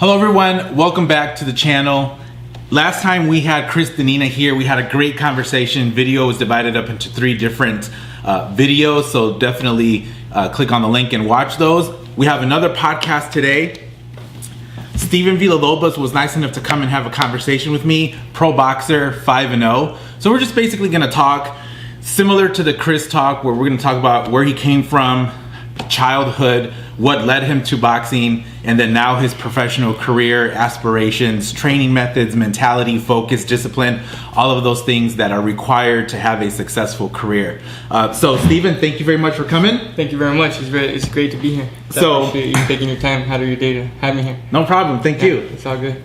Hello everyone, welcome back to the channel. Last time we had Chris Danina here, we had a great conversation. Video was divided up into 3 different videos, so definitely click on the link and watch those. We have another podcast today. Oro Villalobos was nice enough to come and have a conversation with me, pro boxer, 5-0. So we're just basically gonna talk similar to the Chris talk, where we're gonna talk about where he came from, childhood, what led him to boxing, and then now his professional career, aspirations, training methods, mentality, focus, discipline, all of those things that are required to have a successful career. So Steven, thank you very much for coming. Thank you very much. It's great to be here. So appreciate you taking your time out of your day to have me here. No problem. Thank you. It's all good.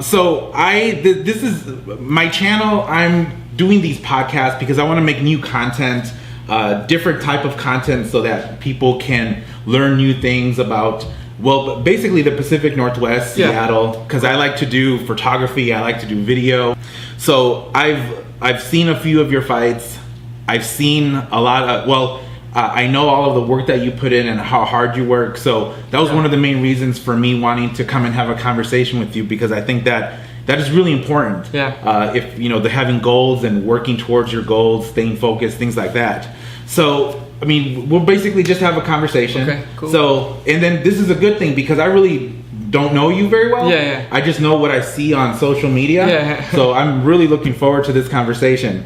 So this is my channel. I'm doing these podcasts because I want to make new content, different type of content, so that people can learn new things about, well, basically the Pacific Northwest, Seattle, because I like to do photography, I like to do video. So I've seen a few of your fights. I've seen a lot of, I know all of the work that you put in and how hard you work. So that was one of the main reasons for me wanting to come and have a conversation with you, because I think that is really important. If the having goals and working towards your goals, staying focused, things like that. So I mean, we'll basically just have a conversation. Okay, cool. So, and then this is a good thing because I really don't know you very well. I just know what I see on social media. So I'm really looking forward to this conversation.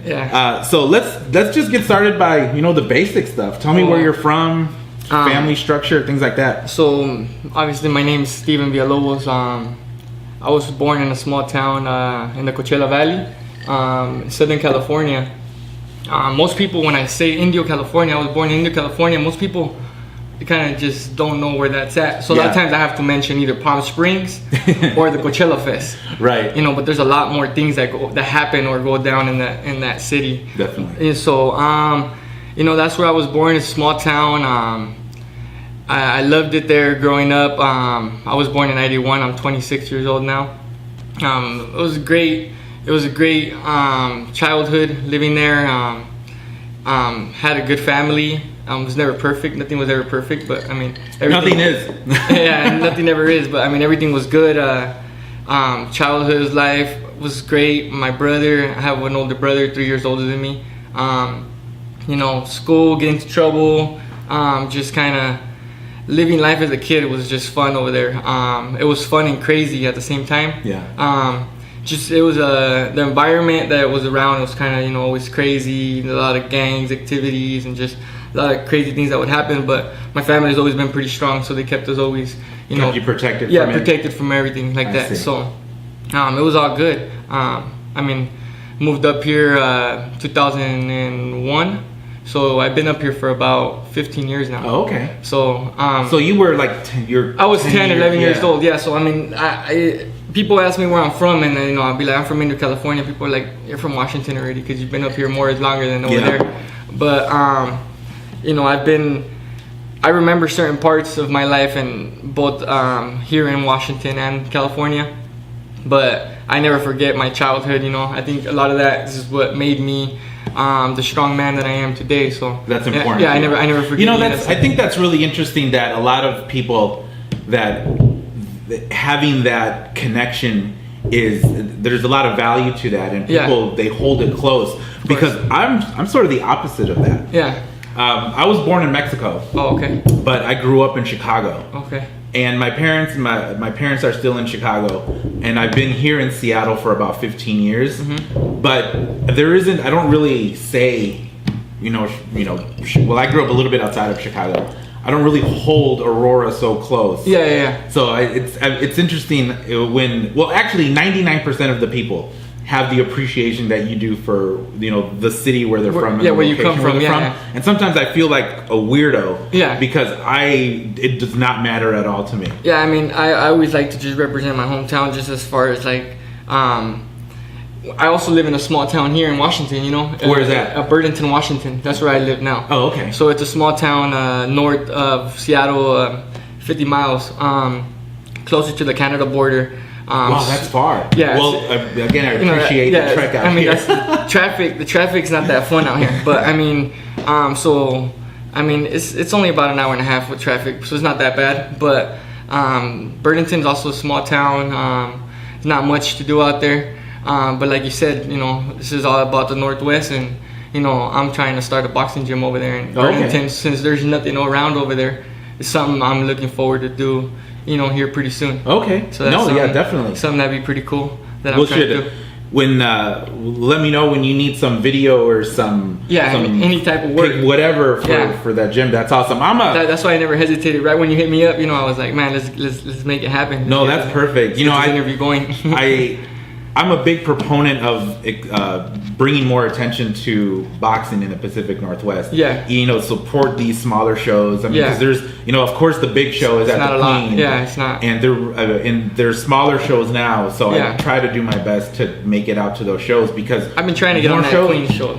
So let's just get started by the basic stuff. Tell me where you're from, family structure, things like that. So obviously my name is Oro Villalobos. I was born in a small town in the Coachella Valley, Southern California. Most people, when I say Indio, California, I was born in Indio, California, most people kind of just don't know where that's at. So a lot of times I have to mention either Palm Springs or the Coachella Fest. Right. But there's a lot more things that happen or go down in that city. Definitely. And so, that's where I was born, a small town. I loved it there growing up. I was born in 91. I'm 26 years old now. It was great. It was a great childhood living there. Had a good family. Was never perfect. Nothing was ever perfect, but I mean, nothing is. Nothing ever is. But I mean, everything was good. Childhood life was great. My brother, I have an older brother, 3 years older than me. School, getting into trouble, just kind of living life as a kid was just fun over there. It was fun and crazy at the same time. It was the environment that was around was kind of always crazy, a lot of gangs activities and just a lot of crazy things that would happen. But my family has always been pretty strong, so they kept us always kept you protected. Protected from everything like that. So it was all good. Moved up here 2001. So I've been up here for about 15 years now. Oh, okay. So so you were like I was 10, 11 years old. Yeah. So people ask me where I'm from, and I'll be like, I'm from Indio, California. People are like, you're from Washington already because you've been up here longer than over there. But I remember certain parts of my life and both here in Washington and California. But I never forget my childhood. I think a lot of that is what made me the strong man that I am today. So that's important. Yeah, I never forget. I think that's really interesting that a lot of people that having that connection there's a lot of value to that, and people they hold it close, because I'm sort of the opposite of that. I was born in Mexico. Oh, okay. But I grew up in Chicago. Okay. And my parents are still in Chicago, and I've been here in Seattle for about 15 years. But I don't really say, well, I grew up a little bit outside of Chicago. I don't really hold Aurora so close. So it's interesting actually 99% of the people have the appreciation that you do for the city where they're from. Where you come from. And sometimes I feel like a weirdo. Because it does not matter at all to me. I always like to just represent my hometown, just as far as like I also live in a small town here in Washington. Where is that? Burlington, Washington. That's where I live now. Oh, okay. So it's a small town north of Seattle, 50 miles, closer to the Canada border. Wow, that's far. Yeah. Well, again, I appreciate the trek out here. That's the traffic's not that fun out here. But it's only about an hour and a half with traffic, so it's not that bad. But Burlington's also a small town. Not much to do out there. But like you said, this is all about the Northwest, and I'm trying to start a boxing gym over there in Burlington. Since there's nothing around over there, it's something I'm looking forward to do, here pretty soon. Okay. So that's definitely. Something that'd be pretty cool that I'm trying to do. Let me know when you need some video or some any type of work, whatever for that gym. That's awesome. That's why I never hesitated. Right when you hit me up, I was like, man, let's make it happen. No, that's perfect. Interview going. I'm a big proponent of bringing more attention to boxing in the Pacific Northwest. Yeah. Support these smaller shows. I mean, because there's, of course, the big show is at the Queen. Yeah, it's not. And there's smaller shows now, so I try to do my best to make it out to those shows, because I've been trying to get on that Queen show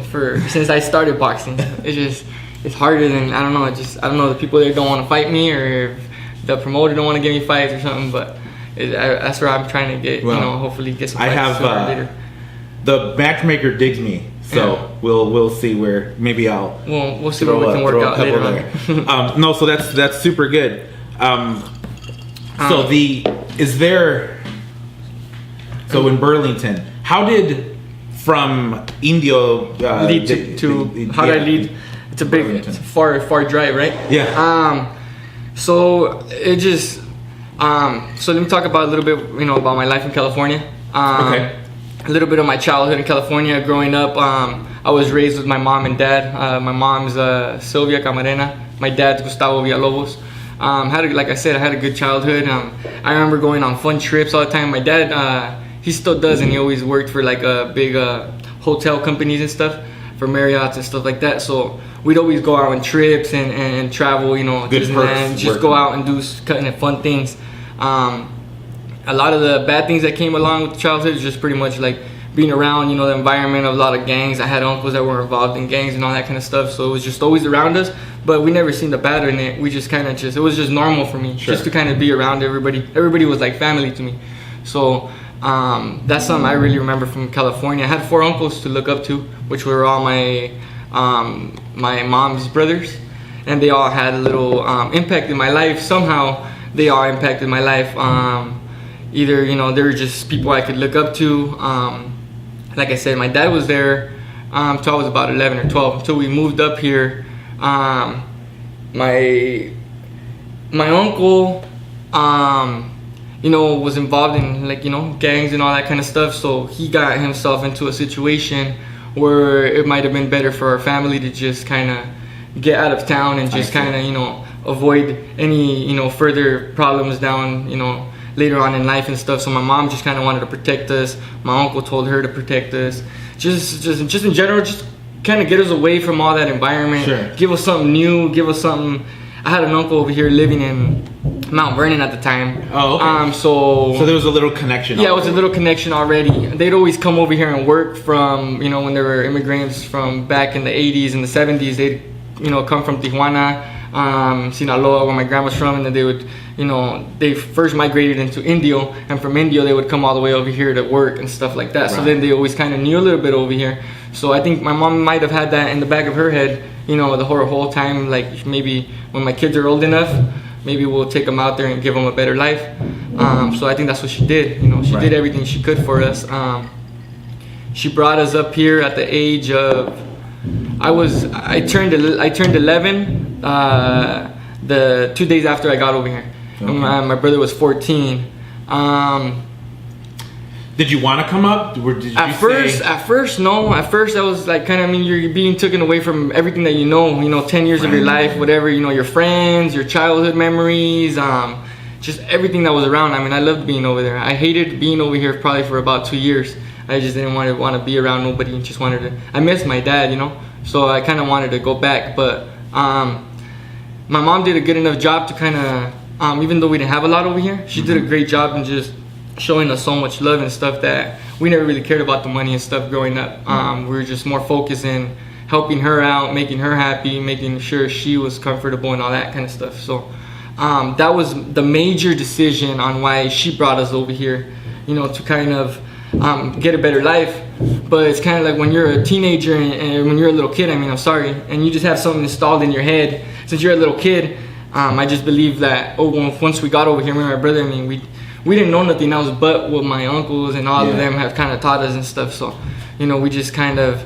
since I started boxing. It's harder than, I don't know, the people there don't want to fight me, or if the promoter don't want to give me fights or something, but that's where I'm trying to get, hopefully get some fights sooner or later. The matchmaker digs me, so we'll see where maybe we'll see what we can work out later on. No, so that's super good. So in Burlington, how did from Indio lead to how did I lead? It's a far drive, right? Yeah. So it just. So let me talk about a little bit, about my life in California. Okay. A little bit of my childhood in California. Growing up, I was raised with my mom and dad. My mom's Sylvia Camarena. My dad's Gustavo Villalobos. Like I said, I had a good childhood. I remember going on fun trips all the time. My dad, he still does, and he always worked for like a big hotel companies and stuff, for Marriott's and stuff like that. So we'd always go out on trips and travel, Disneyland, just go out and do kind of fun things. A lot of the bad things that came along with childhood is just pretty much like being around, the environment of a lot of gangs. I had uncles that were involved in gangs and all that kind of stuff, so it was just always around us, but we never seen the bad in it. We just kind of it was just normal for me, just to kind of be around everybody. Everybody was like family to me. So that's something I really remember from California. I had 4 uncles to look up to, which were all my mom's brothers, and they all had a little impact in my life. Somehow they all impacted my life. Either they were just people I could look up to. Like I said, my dad was there until I was about 11 or 12, until we moved up here. My uncle was involved in gangs and all that kind of stuff, so he got himself into a situation where it might have been better for our family to just kind of get out of town and just kind of avoid any further problems down later on in life and stuff. So my mom just kind of wanted to protect us. My uncle told her to protect us, just in general, just kind of get us away from all that environment. Give us something new, give us something. I had an uncle over here living in Mount Vernon at the time. Oh, okay. So there was a little connection. Yeah, it was a little connection already. They'd always come over here and work from, when there were immigrants from back in the 80s and the 70s. They'd, come from Tijuana, Sinaloa, where my grandma's from, and then they would, they first migrated into Indio, and from Indio they would come all the way over here to work and stuff like that. Right. So then they always kind of knew a little bit over here. So I think my mom might have had that in the back of her head, the whole time, like maybe when my kids are old enough, maybe we'll take them out there and give them a better life. So I think that's what she did. She did everything she could for us. She brought us up here at the age of, I turned 11 the 2 days after I got over here. Okay. My brother was 14. Did you want to come up? At first, no. At first, I was like, you're being taken away from everything that 10 years of your life, whatever, your friends, your childhood memories, just everything that was around. I loved being over there. I hated being over here probably for about 2 years. I just didn't want to be around nobody, and just wanted to. I missed my dad, so I kind of wanted to go back. But my mom did a good enough job to kind of, even though we didn't have a lot over here, she did a great job in just showing us so much love and stuff that we never really cared about the money and stuff growing up. We were just more focused in helping her out, making her happy, making sure she was comfortable and all that kind of stuff. So that was the major decision on why she brought us over here, to kind of get a better life. But it's kind of like when you're a teenager and when you're a little kid, and you just have something installed in your head since you're a little kid. I just believe that once we got over here, me and my brother, I mean, we didn't know nothing else but what my uncles and all of them have kind of taught us and stuff. So, you know, we just kind of,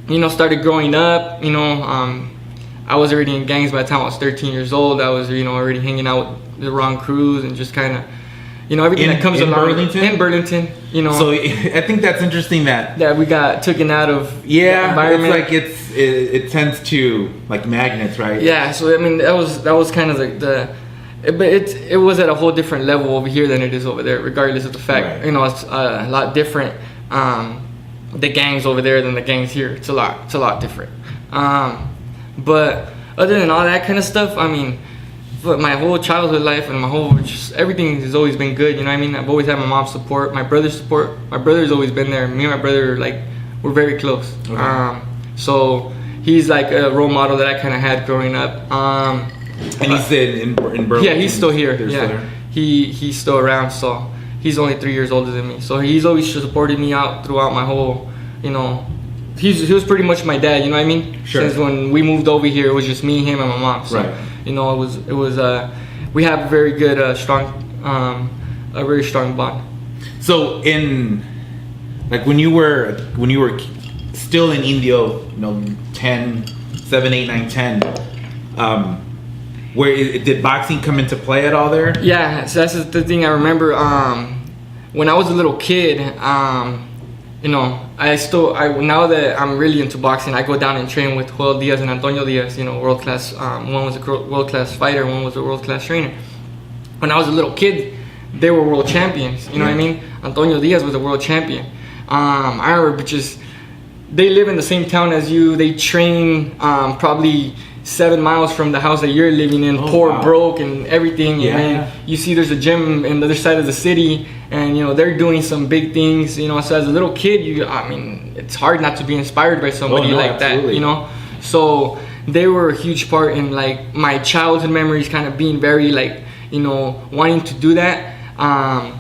you know, started growing up. You know, I was already in gangs by the time I was 13 years old. I was, you know, already hanging out with the wrong crews and just kind of, you know, everything that comes along in Burlington. You know, so I think that's interesting that we got taken out of the environment. It's like it tends to like magnets, right? Yeah. So I mean, that was kind of like but it was at a whole different level over here than it is over there. Regardless of the fact, you know, it's a lot different. The gangs over there than the gangs here. It's a lot different. But other than all that kind of stuff, I mean, for my whole childhood life and my whole everything has always been good. You know what I mean? I've always had my mom's support, my brother's support. My brother's always been there. Me and my brother, like, we're very close. Okay. So he's like a role model that I kind of had growing up. And he's in Burlington. Yeah, he's still here. He's still around. So he's only 3 years older than me. So he's always supported me out throughout my whole, you know. He was pretty much my dad, you know what I mean? Sure. Since when we moved over here, it was just me, him, and my mom. So, you know, it was we have a very good, a very strong bond. So like when you were still in Indio, you know, 10, 7, 8, 9, 10, did boxing come into play at all there? Yeah, so that's the thing I remember. When I was a little kid, you know, now that I'm really into boxing, I go down and train with Joel Diaz and Antonio Diaz, you know, world class. One was a world class fighter, one was a world class trainer. When I was a little kid, they were world champions. You know what I mean? Antonio Diaz was a world champion. I remember they live in the same town as you. They train probably 7 miles from the house that you're living in, broke and everything. And then you see there's a gym in the other side of the city, and you know they're doing some big things. You know, so as a little kid, I mean, it's hard not to be inspired by somebody like that. You know, so they were a huge part in like my childhood memories, kind of being very like, you know, wanting to do that. I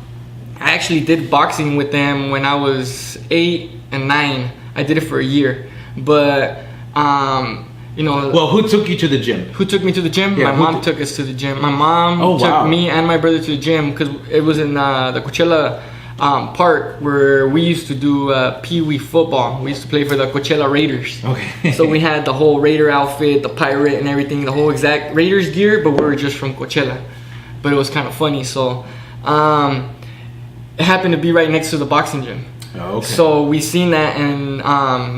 actually did boxing with them when I was 8 and 9. I did it for a year, but you know. Well, who took you to the gym? Who took me to the gym? My mom took us to the gym. My mom took me and my brother to the gym because it was in the Coachella park where we used to do pee-wee football. We used to play for the Coachella Raiders. Okay. So we had the whole Raider outfit, the pirate and everything, the whole exact Raiders gear, but we were just from Coachella. But it was kind of funny. So it happened to be right next to the boxing gym. Oh, okay. So we seen that, and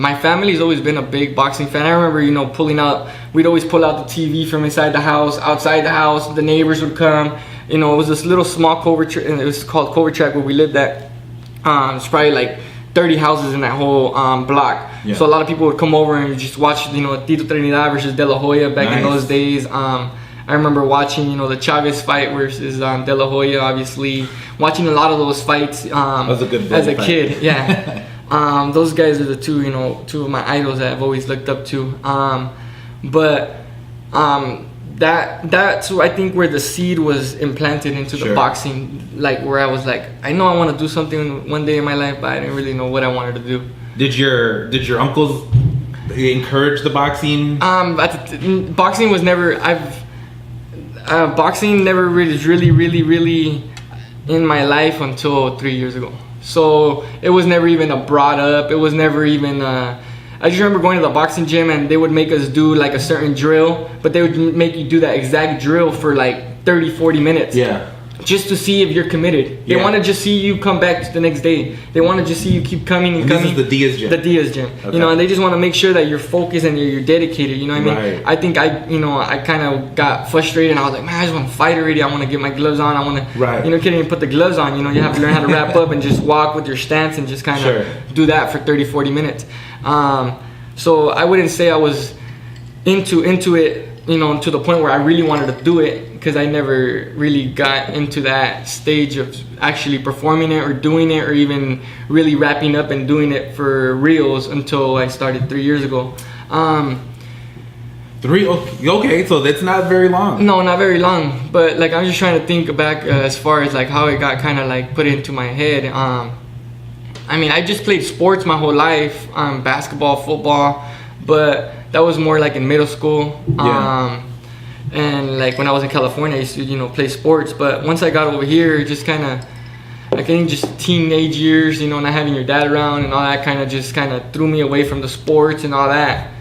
my family's always been a big boxing fan. I remember, you know, we'd always pull out the TV from inside the house, outside the house. The neighbors would come. You know, it was this little small covert, and it was called Covert Track where we lived at. It's probably like 30 houses in that whole block. Yeah. So a lot of people would come over and just watch, you know, Tito Trinidad versus De La Hoya back in those days. I remember watching, you know, the Chavez fight versus De La Hoya, obviously. Watching a lot of those fights was a good as a kid. Yeah. Those guys are the two of my idols that I've always looked up to. That's I think where the seed was implanted into the boxing, like where I was like, I know I want to do something one day in my life, but I didn't really know what I wanted to do. Did your uncles encourage the boxing? Boxing was never. Boxing never really in my life until 3 years ago. So it was never even brought up. It was never even. I just remember going to the boxing gym and they would make us do like a certain drill, but they would make you do that exact drill for like 30-40 minutes. Yeah. Just to see if you're committed. They want to just see you come back the next day. They want to just see you keep coming and coming. This is the Diaz gym. The Diaz gym. Okay. You know, and they just want to make sure that you're focused and you're dedicated. You know what I mean? Right. I think I kind of got frustrated and I was like, man, I just want to fight already. I want to get my gloves on. I want to, you know, can't even put the gloves on. You know, you have to learn how to wrap up and just walk with your stance and just kind of do that for 30-40 minutes. So I wouldn't say I was into it, you know, to the point where I really wanted to do it, because I never really got into that stage of actually performing it or doing it or even really wrapping up and doing it for reals until I started 3 years ago. Okay, so that's not very long. No, not very long. But like I'm just trying to think back as far as like how it got kind of like put into my head. I mean, I just played sports my whole life, basketball, football, but that was more like in middle school. And like when I was in California, I used to, play sports. But once I got over here, just kind of, I think just teenage years, not having your dad around and all that kind of threw me away from the sports and all that.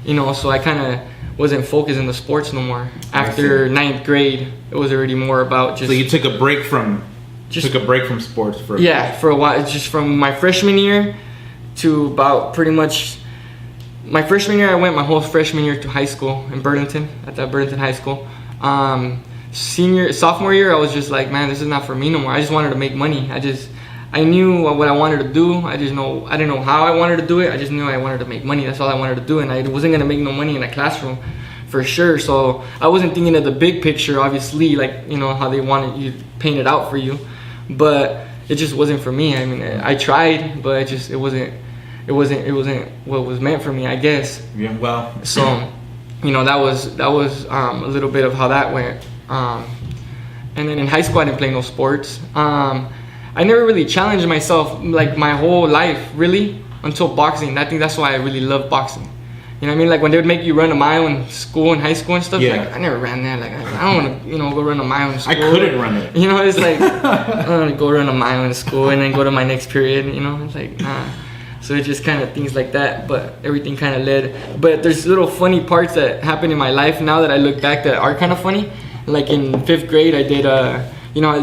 So I kind of wasn't focused in the sports no more. After 9th grade, it was already more about just. So you took a break from sports for. Yeah, for a while. It's just from my freshman year to about pretty much. My freshman year, I went my whole freshman year to high school in Burlington, at that Burlington High School. Sophomore year, I was just like, man, this is not for me no more. I just wanted to make money. I knew what I wanted to do. I didn't know how I wanted to do it. I just knew I wanted to make money. That's all I wanted to do, and I wasn't gonna make no money in a classroom, for sure. So I wasn't thinking of the big picture, obviously, like how they wanted you painted out for you, but it just wasn't for me. I mean, I tried, but it wasn't what was meant for me, I guess. Yeah. Well. So, that was a little bit of how that went. And then in high school, I didn't play no sports. I never really challenged myself like my whole life, really, until boxing. I think that's why I really love boxing. You know what I mean? Like when they would make you run a mile in school, in high school and stuff. Yeah. Like I never ran that. Like I don't want to, go run a mile in school. I couldn't run it. It's like I don't want to go run a mile in school and then go to my next period. It's like nah. So it's just kind of things like that. But everything kind of led. But there's little funny parts that happen in my life now that I look back that are kind of funny. Like in 5th grade, I did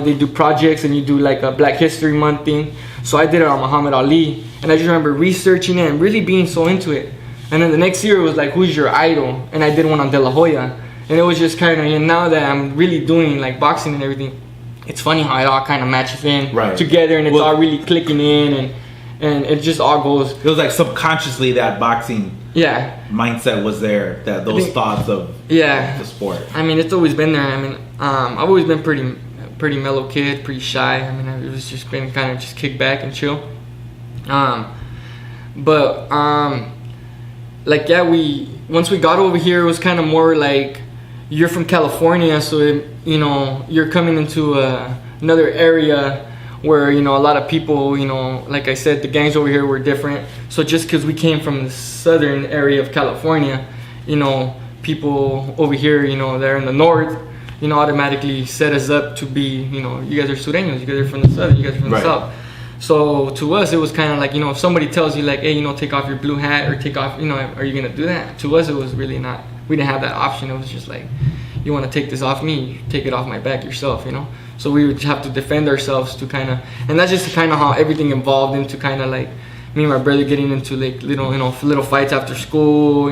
they do projects and you do like a Black History Month thing. So I did it on Muhammad Ali, and I just remember researching it and really being so into it. And then the next year it was like, who's your idol? And I did one on De La Hoya, and it was just kind of, now that I'm really doing like boxing and everything, it's funny how it all kind of matches in together, and it's all really clicking in, and it just all goes. It was like subconsciously that boxing mindset was there, that those thoughts of the sport. I mean, it's always been there. I mean, I've always been pretty mellow kid, pretty shy. I mean, it was just been kind of just kick back and chill. Once we got over here, it was kind of more like you're from California, so you're coming into another area where a lot of people, like I said, the gangs over here were different. So just because we came from the southern area of California, people over here, they're in the north, automatically set us up to be, you guys are Sureños, you guys are from the south, you guys are from the south. So to us, it was kind of like, if somebody tells you like, hey, take off your blue hat or take off, are you going to do that? To us, it was really not, we didn't have that option. It was just like, you want to take this off me, you take it off my back yourself, So we would have to defend ourselves to kind of, and that's just kind of how everything evolved into kind of like me and my brother getting into like little fights after school,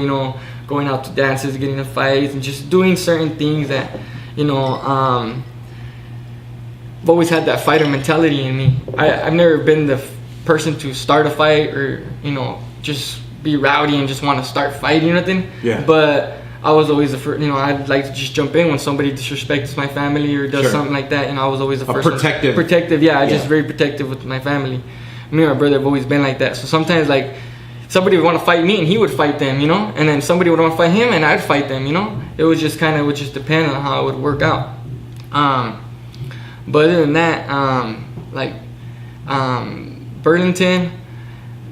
going out to dances, getting in fights, and just doing certain things that, I've always had that fighter mentality in me. I've never been the person to start a fight or, just be rowdy and just want to start fighting or nothing. Yeah. But I was always the first, I'd like to just jump in when somebody disrespects my family or does something like that. I was always the first protective. Protective, yeah. Just very protective with my family. Me and my brother have always been like that. So sometimes like somebody would want to fight me and he would fight them, and then somebody would want to fight him and I'd fight them, It was just kind of would just depend on how it would work out. But other than that, Burlington,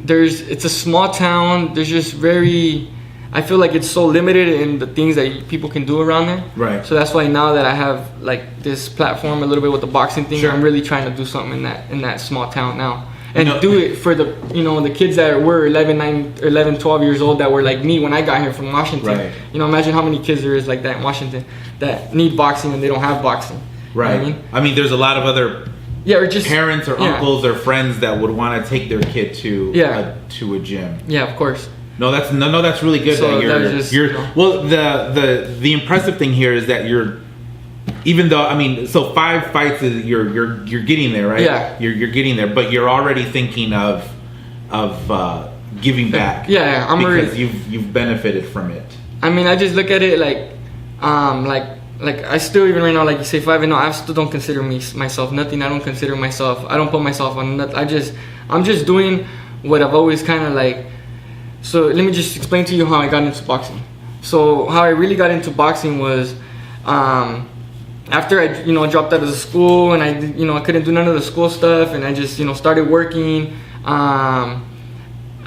it's a small town. There's just I feel like it's so limited in the things that people can do around there. Right. So that's why now that I have like this platform a little bit with the boxing thing, I'm really trying to do something in that small town now. And do it for the the kids that were 11, 12 years old that were like me when I got here from Washington. Right. Imagine how many kids there is like that in Washington that need boxing and they don't have boxing. Right. You know what I mean, there's a lot of other or just parents or uncles or friends that would want to take their kid to a gym. Yeah, of course. No, that's really good. So that well, the impressive thing here is that even though so 5 fights is you're getting there, right? Yeah. You're getting there, but you're already thinking of giving back. Yeah, I'm because you've benefited from it. I mean, I just look at it like I still, even right now, like you say 5-0, I still don't consider myself nothing. I don't consider myself. I don't put myself on nothing. I'm just doing what I've always kind of like. So let me just explain to you how I got into boxing. So how I really got into boxing was after I dropped out of the school and I couldn't do none of the school stuff, and I just started working. I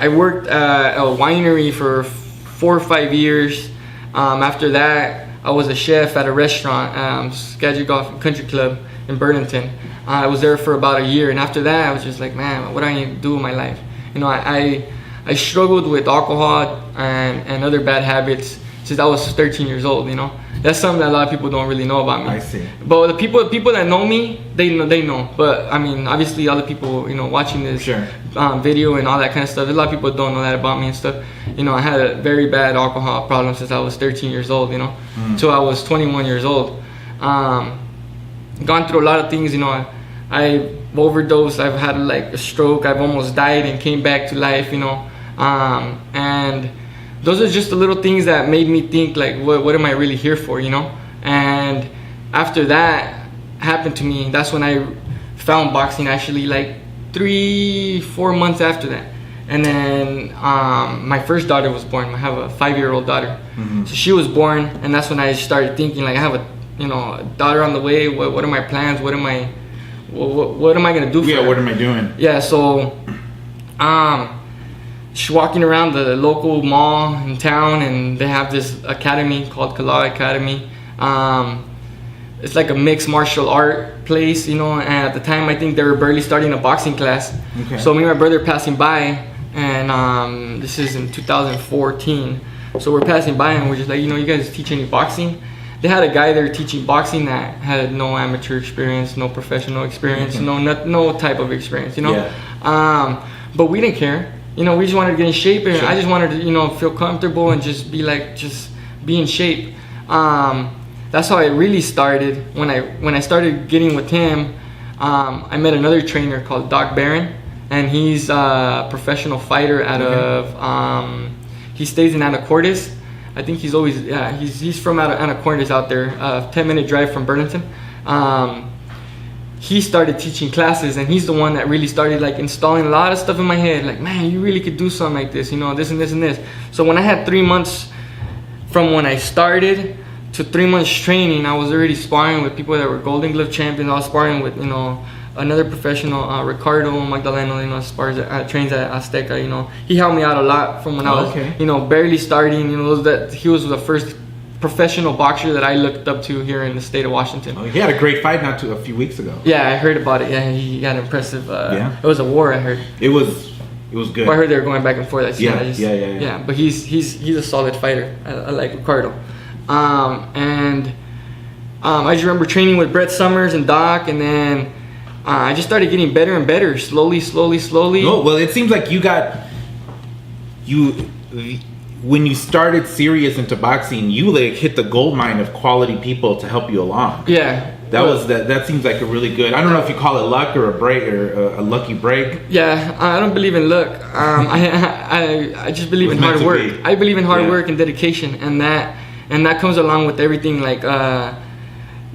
worked at a winery for 4 or 5 years. After that, I was a chef at a restaurant, Skagit Golf and Country Club in Burlington. I was there for about a year, and after that, I was just like, man, what do I need to do with my life? You know, I struggled with alcohol and other bad habits since I was 13 years old. You know, that's something that a lot of people don't really know about me. I see. But the people that know me, they know. But I mean, obviously, other people, you know, watching this video and all that kind of stuff, a lot of people don't know that about me and stuff. You know, I had a very bad alcohol problem since I was 13 years old. You know, till I was 21 years old. Gone through a lot of things. You know, I overdosed. I've had like a stroke. I've almost died and came back to life. You know, and those are just the little things that made me think like, what am I really here for, you know? And after that happened to me, that's when I found boxing, actually like 3-4 months after that. And then my first daughter was born. I have a 5-year-old daughter. So she was born, and that's when I started thinking like, I have a daughter on the way. What are my plans? What am I gonna do for her? What am I doing? Yeah, so she's walking around the local mall in town, and they have this academy called Kala Academy. It's like a mixed martial art place, you know, and at the time I think they were barely starting a boxing class. Okay. So me and my brother passing by, and this is in 2014. So we're passing by and we're just like, you know, you guys teach any boxing? They had a guy there teaching boxing that had no amateur experience, no professional experience, no type of experience, you know. Yeah. But we didn't care. You know, we just wanted to get in shape, and I just wanted to, you know, feel comfortable and just be in shape. That's how it really started. When I started getting with him, I met another trainer called Doc Barron, and he's a professional fighter out of. He stays in Anacortes. I think he's from Anacortes out there, 10-minute drive from Burlington. He started teaching classes, and he's the one that really started like installing a lot of stuff in my head, like, man, you really could do something like this, you know, this and this and this. So when I had 3 months from when I started to 3 months training, I was already sparring with people that were Golden Glove champions. I was sparring with, you know, another professional, Ricardo Magdaleno, you know, trains at Azteca. You know, he helped me out a lot from when I was, you know, barely starting. You know, that he was the first professional boxer that I looked up to here in the state of Washington. Oh, he had a great fight a few weeks ago. Yeah, I heard about it. Yeah, he had impressive. It was a war, I heard. It was good. Well, I heard they were going back and forth. Yeah. But he's a solid fighter. I like Ricardo. I just remember training with Brett Summers and Doc, and then I just started getting better and better, slowly. Oh, well, it seems like when you started serious into boxing, you like hit the gold mine of quality people to help you along. Yeah. That seems like a really good. I don't know if you call it luck or a break or a lucky break. Yeah, I don't believe in luck. I just believe in hard work. I believe in hard work and dedication, and that comes along with everything. Like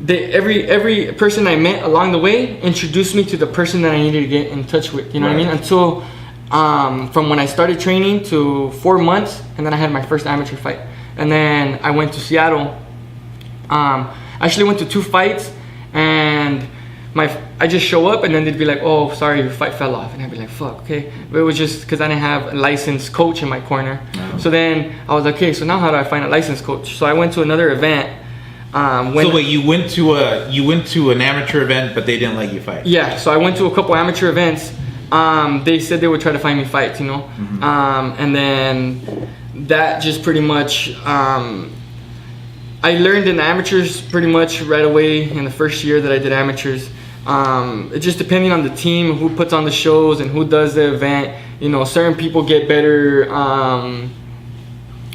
every person I met along the way introduced me to the person that I needed to get in touch with. You know what I mean? Until from when I started training to 4 months, and then I had my first amateur fight, and then I went to Seattle. I actually went to 2 fights, and I just show up, and then they'd be like, "Oh, sorry, your fight fell off," and I'd be like, "Fuck, okay." But it was just because I didn't have a licensed coach in my corner. No. So then I was like, "Okay, so now how do I find a licensed coach?" So I went to another event. So wait, you went to an amateur event, but they didn't let you fight? Yeah, so I went to a couple amateur events. They said they would try to find me fights, you know, and then that just pretty much. I learned in amateurs pretty much right away in the first year that I did amateurs. It just depending on the team, who puts on the shows and who does the event. You know, certain people get better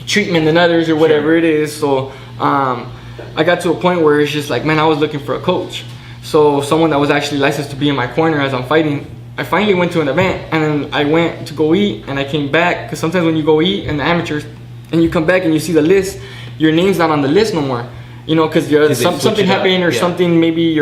treatment than others or whatever it is. So I got to a point where it's just like, man, I was looking for a coach. So someone that was actually licensed to be in my corner as I'm fighting. I finally went to an event, and then I went to go eat, and I came back, because sometimes when you go eat in the amateurs and you come back and you see the list, your name's not on the list no more, you know, because something happened or something, maybe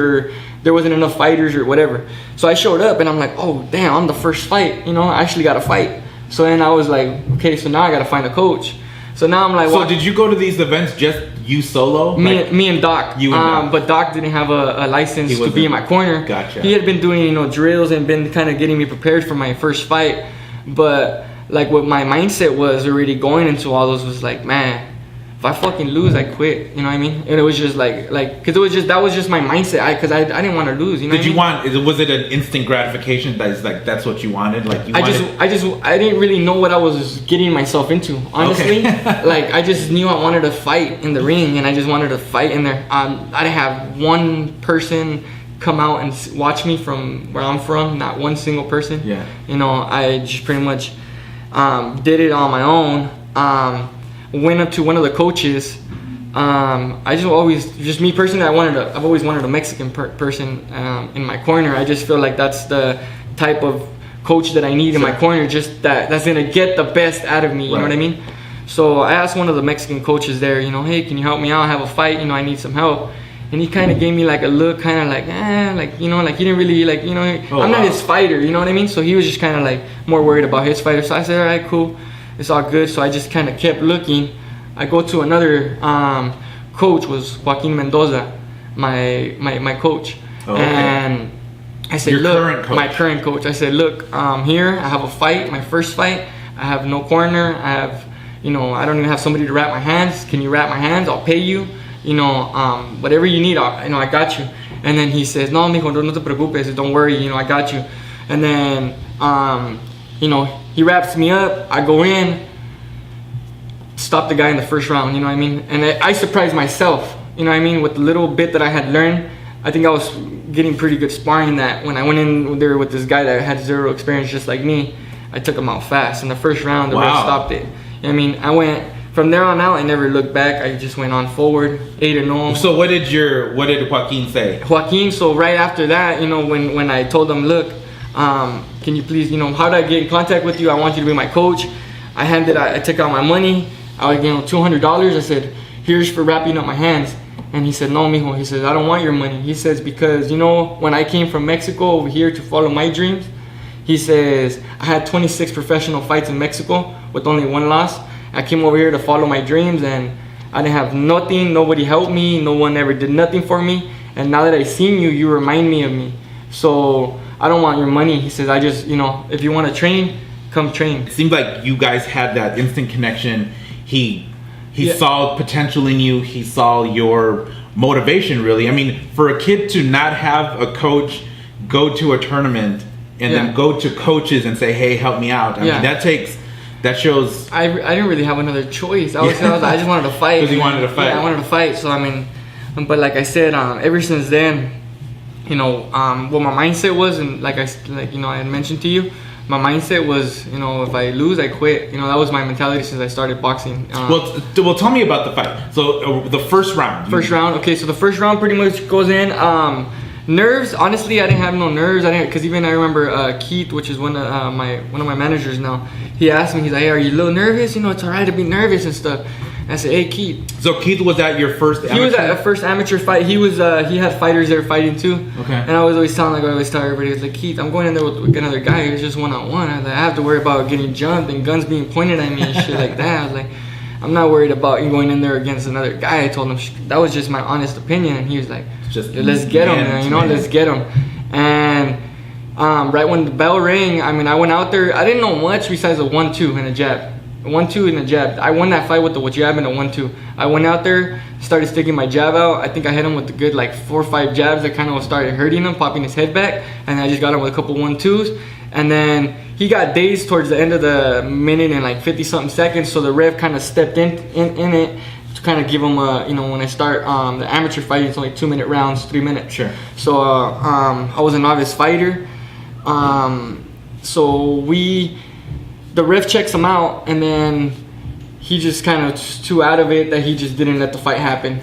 there wasn't enough fighters or whatever. So I showed up, and I'm like, oh damn, I'm the first fight, you know, I actually got to fight. So then I was like, okay, so now I got to find a coach. So now I'm like, so did you go to these events just you solo? Me and Doc. You and Doc. But Doc didn't have a license to be in my corner. Gotcha. He had been doing, you know, drills and been kind of getting me prepared for my first fight. But like what my mindset was already going into all those was like, man, if I fucking lose, I quit. You know what I mean? And it was just like, cause that was just my mindset. Cause I didn't want to lose. You know? Was it an instant gratification that's what you wanted? Like I didn't really know what I was getting myself into. Honestly, like I just knew I wanted to fight in the ring, and I just wanted to fight in there. I didn't have one person come out and watch me from where I'm from. Not one single person. Yeah. You know, I just pretty much did it on my own. Went up to one of the coaches. I just me personally, I've always wanted a Mexican person in my corner. I just feel like that's the type of coach that I need in my corner, just that's gonna get the best out of me. You know what I mean? So I asked one of the Mexican coaches there, you know, hey, can you help me out? I have a fight, you know, I need some help. And he kind of gave me like a look, kind of like, like, you know, like he didn't really, like, you know, I'm not his fighter, you know what I mean? So he was just kind of like more worried about his fighter. So I said, all right, cool, it's all good. So I just kind of kept looking. I go to another coach, was Joaquin Mendoza, my coach. And I said, my current coach. I said, look, here I have a fight, my first fight. I have no corner. I have, you know, I don't even have somebody to wrap my hands. Can you wrap my hands? I'll pay you. You know, whatever you need, I got you. And then he says, no, mijo, no te preocupes, don't worry, you know, I got you. And then, you know, he wraps me up. I go in, stop the guy in the first round, you know what I mean? And I surprised myself, you know what I mean? With the little bit that I had learned, I think I was getting pretty good sparring. That when I went in there with this guy that had zero experience just like me, I took him out fast. In the first round, the ref stopped it. You know what I mean? I went, from there on out, I never looked back. I just went on forward, 8-0. So what did Joaquin say? Joaquin, so right after that, you know, when I told him, look, can you please, you know, how do I get in contact with you? I want you to be my coach. I took out my money. I was, you know, $200. I said, here's for wrapping up my hands. And he said, no, mijo. He says, I don't want your money. He says, because, you know, when I came from Mexico over here to follow my dreams, he says, I had 26 professional fights in Mexico with only one loss. I came over here to follow my dreams, and I didn't have nothing. Nobody helped me. No one ever did nothing for me. And now that I seen you, you remind me of me. So I don't want your money. He says, I just, you know, if you want to train, come train. It seems like you guys had that instant connection. He saw potential in you. He saw your motivation, really. I mean, for a kid to not have a coach go to a tournament and then go to coaches and say, hey, help me out. I mean, that shows. I didn't really have another choice. I just wanted to fight. Because you wanted to fight. Yeah, I wanted to fight. So, I mean, but like I said, ever since then, you know, what my mindset was, and like you know, I had mentioned to you, my mindset was, you know, if I lose, I quit. You know, that was my mentality since I started boxing. Well, tell me about the fight. So the first round. Okay, so the first round pretty much goes in. Nerves, honestly, I didn't have no nerves. Because even I remember Keith, which is one of my managers now. He asked me, he's like, hey, are you a little nervous? You know, it's alright to be nervous and stuff. And I said, hey, Keith. So Keith was at your first amateur? He was at a first amateur fight. He had fighters there fighting too. Okay. And I was always telling, like I always tell everybody, I was like, Keith, I'm going in there with another guy. It's just one-on-one. I was like, I have to worry about getting jumped and guns being pointed at me and shit like that. I was like, I'm not worried about you going in there against another guy. I told him that was just my honest opinion, and he was like, let's get him, man. You know, let's get him. And right when the bell rang, I mean, I went out there. I didn't know much besides a 1-2 and a jab. 1-2 and a jab. I won that fight with the jab and a 1-2. I went out there, started sticking my jab out. I think I hit him with a good like 4 or 5 jabs that kind of started hurting him, popping his head back, and I just got him with a couple 1-2s. And then he got dazed towards the end of the minute and like 50 something seconds, so the ref kind of stepped in it to kind of give him a, you know, when I start the amateur fight, it's only 2-minute rounds, 3 minutes. Sure. So I was a novice fighter. So the ref checks him out, and then he just kind of too out of it that he just didn't let the fight happen.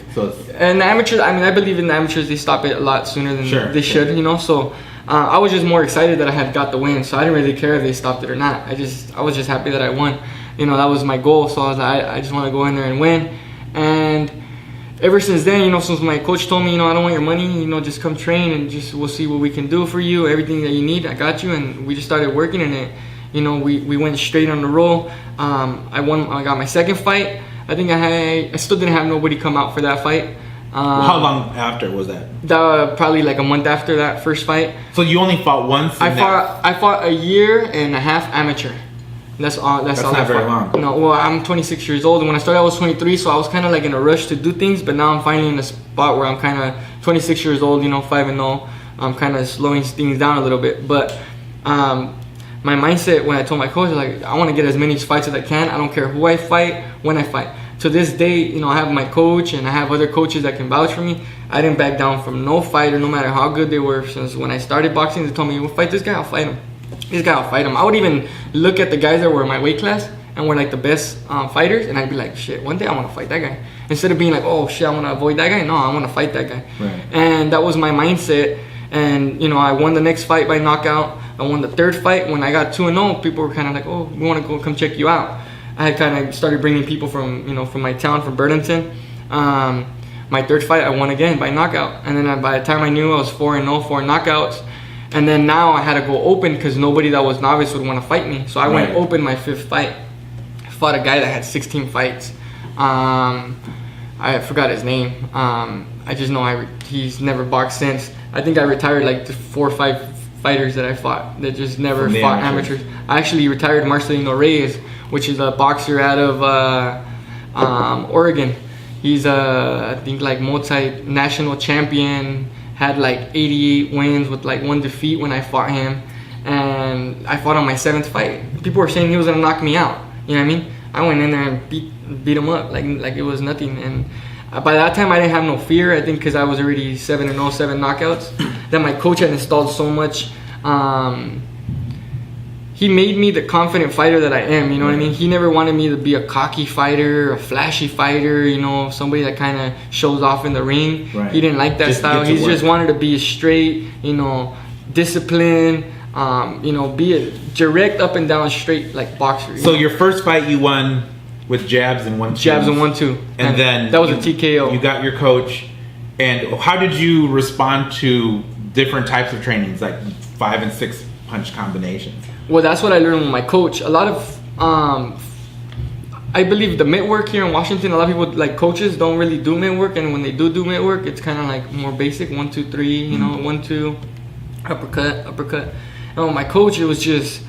And the amateurs, I mean, I believe in the amateurs, they stop it a lot sooner than they should, you know. So I was just more excited that I had got the win, so I didn't really care if they stopped it or not. I was just happy that I won. You know, that was my goal. So I was like, I just want to go in there and win. And ever since then, you know, since my coach told me, you know, I don't want your money, you know, just come train and just we'll see what we can do for you. Everything that you need, I got you. And we just started working in it. You know, we went straight on the roll. I got my second fight. I think I still didn't have nobody come out for that fight. How long after was that? Probably like a month after that first fight. So you only fought once? I fought a year and a half amateur. That's all not I very fought. long. No, well, I'm 26 years old, and when I started I was 23, so I was kind of like in a rush to do things, but now I'm finally in a spot where I'm kind of 26 years old, 5-0. I'm kind of slowing things down a little bit, but my mindset when I told my coach, like, I want to get as many fights as I can. I don't care who I fight, when I fight. To this day, I have my coach and I have other coaches that can vouch for me. I didn't back down from no fighter, no matter how good they were. Since when I started boxing, they told me, "We'll fight this guy, I'll fight him. This guy, I'll fight him." I would even look at the guys that were in my weight class and were like the best fighters, and I'd be like, "Shit, one day I want to fight that guy." Instead of being like, "Oh shit, I want to avoid that guy." No, I want to fight that guy. Right. And that was my mindset. And I won the next fight by knockout. I won the third fight. When I got 2-0, people were kind of like, "Oh, we want to go come check you out." I had kind of started bringing people from from my town, from Burlington. My third fight, I won again by knockout. And then by the time I knew, I was 4-0, 4 knockouts. And then now I had to go open because nobody that was novice would want to fight me. So I went open my fifth fight. I fought a guy that had 16 fights. I forgot his name. I just know he's never boxed since. I think I retired like the 4 or 5 fighters that I fought that just never fought amateurs. I actually retired Marcelino Reyes, which is a boxer out of Oregon. He's I think like multi-national champion, had like 88 wins with like 1 defeat when I fought him. And I fought on my 7th fight. People were saying he was gonna knock me out. You know what I mean? I went in there and beat him up like it was nothing. And by that time, I didn't have no fear. I think because I was already 7-0, 7 knockouts. That my coach had installed so much. He made me the confident fighter that I am. You know what I mean? He never wanted me to be a cocky fighter, a flashy fighter. Somebody that kind of shows off in the ring. Right. He didn't like that style. He just wanted to be straight. Disciplined. Be a direct, up and down, straight like boxer. So your first fight you won with jabs and 1-2. Jabs and 1-2. And then that was a TKO. You got your coach. And how did you respond to different types of trainings, like 5 and 6 punch combinations? Well, that's what I learned with my coach. A lot of, I believe the mitt work here in Washington, a lot of people, like coaches, don't really do mitt work. And when they do mitt work, it's kind of like more basic, 1, 2, 3, 1, 2, uppercut. And with my coach, it was just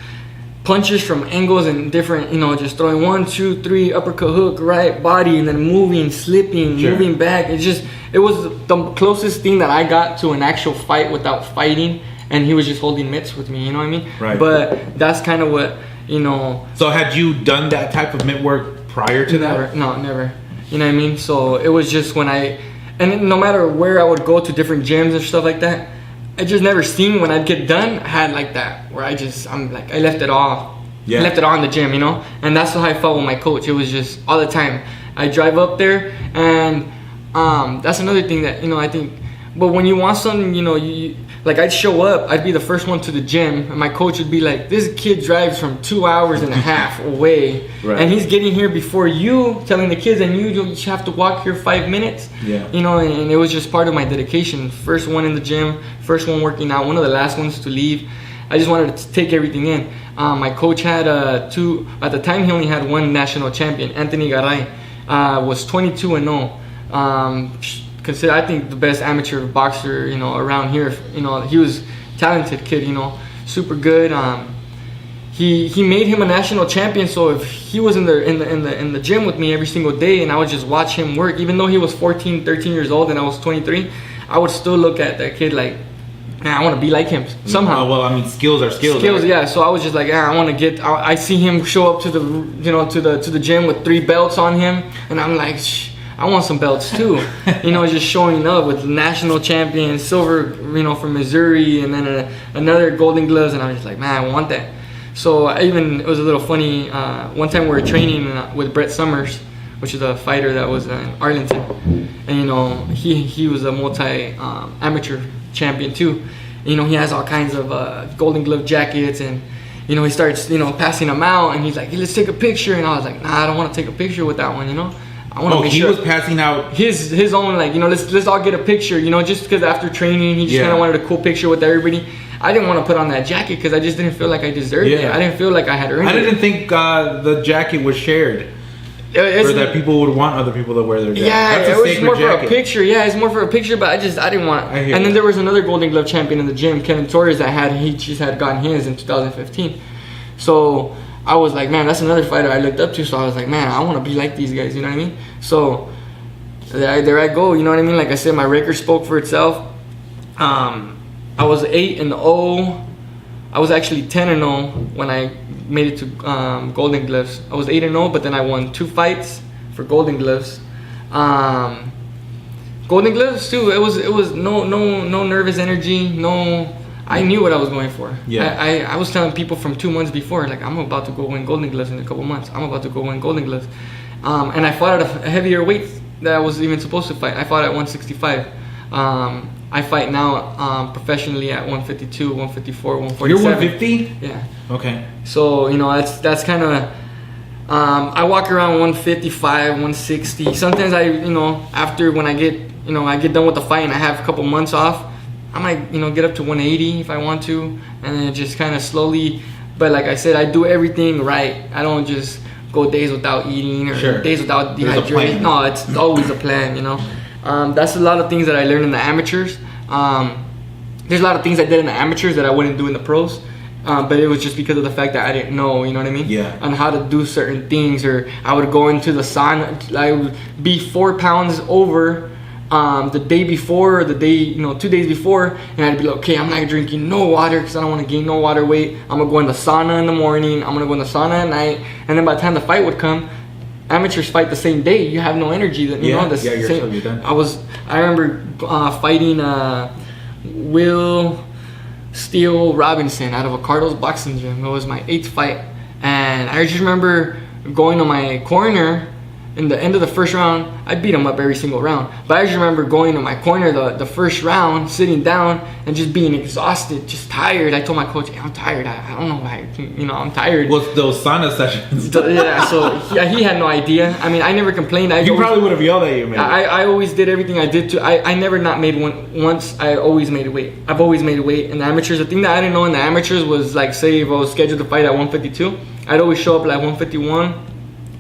punches from angles and different, just throwing 1, 2, 3, uppercut, hook, right, body, and then moving, slipping, moving back. It was the closest thing that I got to an actual fight without fighting, and he was just holding mitts with me, you know what I mean? Right. But that's kind of what, So had you done that type of mitt work prior to that? No, never. You know what I mean? So it was just and no matter where I would go to different gyms and stuff like that, I just never seen when I'd get done, I had like that, where I left it all. Yeah. I left it all in the gym, And that's how I felt with my coach. It was just all the time. I drive up there, and that's another thing that, I think, but when you want something, I'd show up, I'd be the first one to the gym, and my coach would be like, "This kid drives from 2 hours and a half away, and he's getting here before you, telling the kids, and you have to walk here 5 minutes." Yeah. And it was just part of my dedication. First one in the gym, first one working out, one of the last ones to leave. I just wanted to take everything in. My coach had at the time he only had 1 national champion, Anthony Garay, was 22-0. Considered, I think, the best amateur boxer, around here. He was talented kid, super good. He made him a national champion. So if he was in the gym with me every single day, and I would just watch him work, even though he was 14, 13 years old and I was 23, I would still look at that kid like, man, I want to be like him somehow. Well, I mean, skills are skills. Skills, right? Yeah. So I was just like, I want to get. I see him show up to the gym with 3 belts on him, and I'm like, I want some belts too. Just showing up with national champion, silver, from Missouri, and then another Golden Gloves, and I was just like, man, I want that. So it was a little funny. One time we were training with Brett Summers, which is a fighter that was in Arlington, and he was a amateur champion too. He has all kinds of Golden Glove jackets, and he starts passing them out, and he's like, "Hey, let's take a picture," and I was like, "Nah, I don't want to take a picture with that one," I want to make sure he was passing out his own, like, let's all get a picture, just because after training he just kind of wanted a cool picture with everybody. I didn't want to put on that jacket because I just didn't feel like I deserved it. I didn't feel like I had earned it. I didn't think the jacket was shared. Or that people would want other people to wear their jacket. Yeah, that's it was more for a picture. Yeah, it's more for a picture, but I didn't want. And then there was another Golden Glove champion in the gym, Kevin Torres, he just had gotten his in 2015. So I was like, man, that's another fighter I looked up to. So I was like, man, I want to be like these guys. You know what I mean? So there I go. You know what I mean? Like I said, my record spoke for itself. I was 8-0. I was actually 10-0 when I made it to Golden Gloves. I was 8-0, but then I won 2 fights for Golden Gloves. Golden Gloves too. It was no nervous energy. No, I knew what I was going for. Yeah. I was telling people from 2 months before, like, I'm about to go win Golden Gloves in a couple months. I'm about to go win Golden Gloves. And I fought at a heavier weight that I was even supposed to fight. I fought at 165. I fight now professionally at 152, 154, 147. You're 150? Yeah. Okay. So, you know, that's kind of... I walk around 155, 160. Sometimes after when I get done with the fight and I have a couple months off, I might, get up to 180 if I want to. And then just kind of slowly... But like I said, I do everything right. I don't just go days without eating or days without dehydrating. No, it's always a plan, That's a lot of things that I learned in the amateurs. There's a lot of things I did in the amateurs that I wouldn't do in the pros. But it was just because of the fact that I didn't know, you know what I mean? Yeah. On how to do certain things, or I would go into the sauna. I would be 4 pounds over the day before, or the day, 2 days before, and I'd be like, okay, I'm not drinking no water because I don't want to gain no water weight. I'm gonna go in the sauna in the morning. I'm gonna go in the sauna at night, and then by the time the fight would come, amateurs fight the same day. You have no energy. You're done. I remember fighting Will Steele Robinson out of a Cardo's boxing gym. It was my 8th fight, and I just remember going to my corner in the end of the first round. I beat him up every single round, but I just remember going to my corner the first round, sitting down and just being exhausted, just tired. I told my coach, hey, I'm tired. I don't know why, I'm tired. What's those sauna sessions? Yeah, so he had no idea. I mean, I never complained. Probably would have yelled at you, man. I always did everything I did to. I never not made one once. I always made a weight. I've always made a weight in the amateurs. The thing that I didn't know in the amateurs was, like, say if I was scheduled to fight at 152, I'd always show up like 151.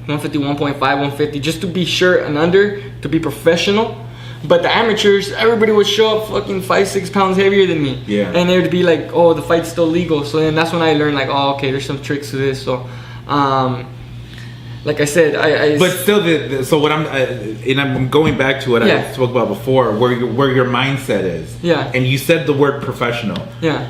151.5, 150, just to be sure and under, to be professional. But the amateurs, everybody would show up fucking 5-6 pounds heavier than me. Yeah. And they would be like, oh, the fight's still legal. So then that's when I learned, like, oh, okay, there's some tricks to this. So, like I said, But still, so what and I'm going back to what I spoke about before, where your mindset is. Yeah. And you said the word professional. Yeah.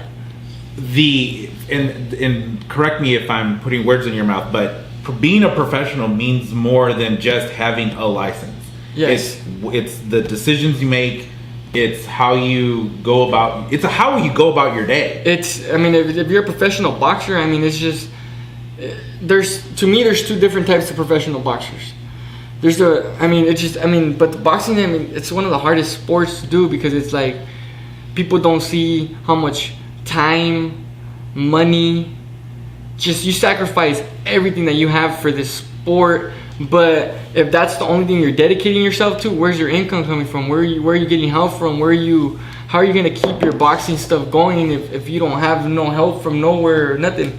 And correct me if I'm putting words in your mouth, but being a professional means more than just having a license. Yes. It's the decisions you make. It's how you go about. It's how you go about your day. If you're a professional boxer, it's just there's 2 different types of professional boxers. There's but the boxing, it's one of the hardest sports to do because it's like people don't see how much time, money. Just you sacrifice everything that you have for this sport, but if that's the only thing you're dedicating yourself to, where's your income coming from? Where are you getting help from? How are you gonna keep your boxing stuff going if you don't have no help from nowhere or nothing?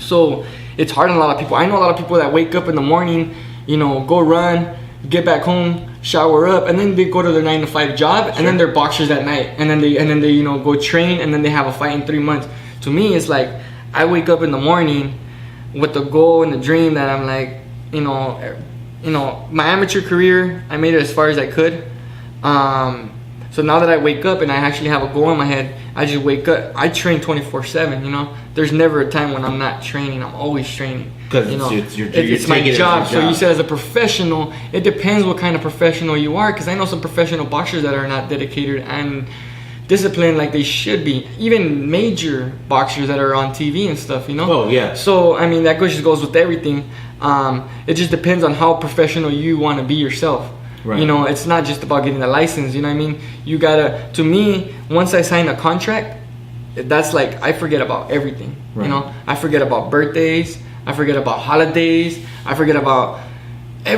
So it's hard on a lot of people. I know a lot of people that wake up in the morning, go run, get back home, shower up, and then they go to their 9-to-5 job, and then they're boxers at night, and then they go train, and then they have a fight in 3 months. To me, it's like, I wake up in the morning with the goal and the dream that I'm like, my amateur career, I made it as far as I could. So now that I wake up and I actually have a goal in my head, I just wake up. I train 24/7. There's never a time when I'm not training. I'm always training. Because it's my job. So you said as a professional, it depends what kind of professional you are. Because I know some professional boxers that are not dedicated and disciplined like they should be. Even major boxers that are on TV and stuff, Oh, yeah. So, that just goes with everything. It just depends on how professional you want to be yourself. Right. It's not just about getting the license, you know what I mean? You gotta, to me, once I sign a contract, that's like, I forget about everything. Right. I forget about birthdays. I forget about holidays. I forget about I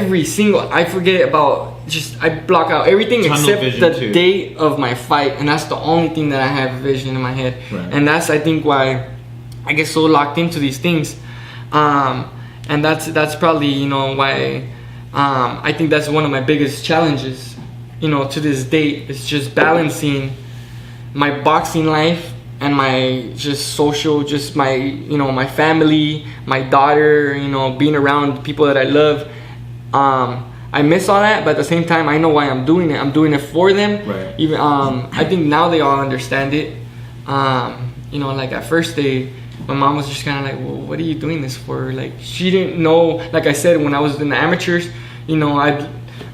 block out everything except the date of my fight, and that's the only thing that I have vision in my head. Right. And that's, I think, why I get so locked into these things. And that's probably, why I think that's one of my biggest challenges, to this date. It's just balancing my boxing life and my just social, just my, you know, my family, my daughter, you know, being around people that I love. I miss all that, but at the same time, I know why I'm doing it. I'm doing it for them. Right. Even I think now they all understand it. You know, like at first my mom was just kind of like, well, what are you doing this for? Like, she didn't know. Like I said, when I was in the amateurs, you know,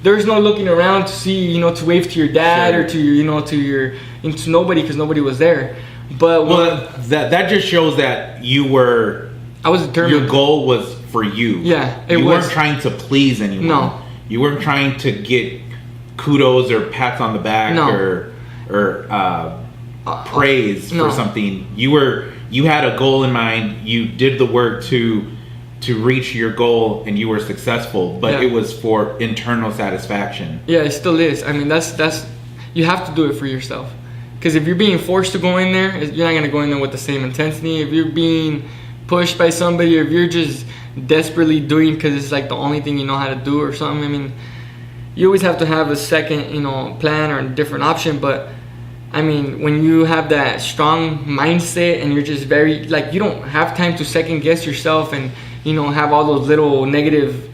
there's no looking around to see, you know, to wave to your dad Sure. or to your, you know, to nobody, because nobody was there. But that just shows that I was determined. Your goal was for you. Yeah, you weren't trying to please anyone. No. You weren't trying to get kudos or pats on the back or praise for something. You had a goal in mind. You did the work to reach your goal, and you were successful. But it was for internal satisfaction. Yeah, it still is. I mean, that's you have to do it for yourself. Because if you're being forced to go in there, you're not gonna go in there with the same intensity. If you're being pushed by somebody, or if you're just desperately doing because it's like the only thing you know how to do or something, I mean, you always have to have a second, you know, plan or a different option. But I mean, when you have that strong mindset and you're just very, like, you don't have time to second guess yourself and, you know, have all those little negative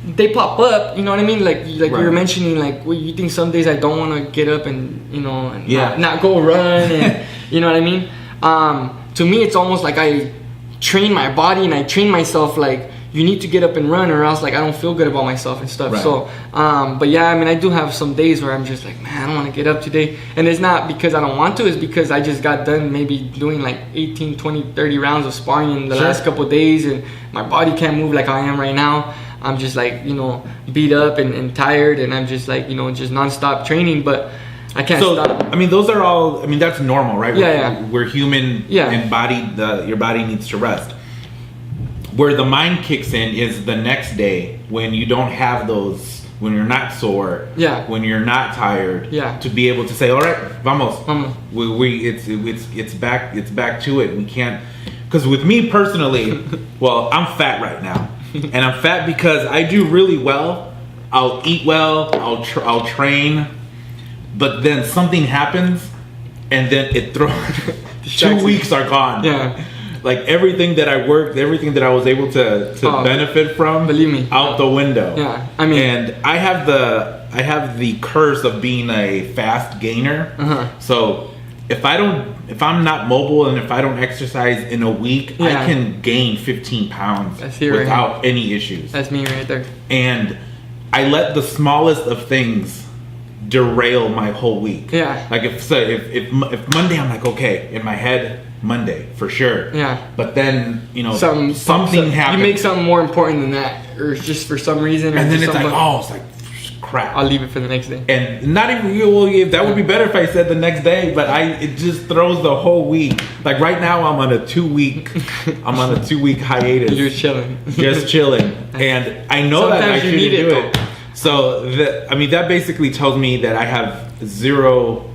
they pop up, you know what I mean? Like right. We were mentioning, like, well, you think some days I don't want to get up and, you know, and not go run and you know what I mean? To me, it's almost like I train my body and I train myself, like, you need to get up and run, or else, like, I don't feel good about myself and stuff. Right. So, but yeah, I mean, I do have some days where I'm just like, man, I don't want to get up today. And it's not because I don't want to, it's because I just got done maybe doing like 18, 20, 30 rounds of sparring in the last couple of days, and my body can't move like I am right now. I'm just like, you know, beat up and tired, and I'm just like, you know, just nonstop training, but I can't stop. I mean, those are all, I mean, that's normal, right? We're human, and your body needs to rest. Where the mind kicks in is the next day, when you don't have those, when you're not sore, when you're not tired, to be able to say, all right, vamos. It's back to it. We can't, because with me personally, well, I'm fat right now. And I'm fat because I do really well. I'll eat well. I'll train, but then something happens, and then it throws. 2 weeks are gone. Yeah, like everything that I worked, everything that I was able to benefit from, believe me, out the window. Yeah, I mean, and I have the curse of being a fast gainer. So if I'm not mobile and if I don't exercise in a week, I can gain 15 pounds without any issues. That's me right there. And I let the smallest of things derail my whole week. Yeah. Like if Monday, I'm like, okay, in my head, Monday for sure. Yeah. But then, you know, something happens. You make something more important than that, or just for some reason. And then it's like, it's like, crap. I'll leave it for the next day. And not even, well, that would be better if I said the next day, but it just throws the whole week. Like right now, I'm on a 2 week hiatus. You're chilling. Just chilling. And I know that I shouldn't do it. So that basically tells me that I have zero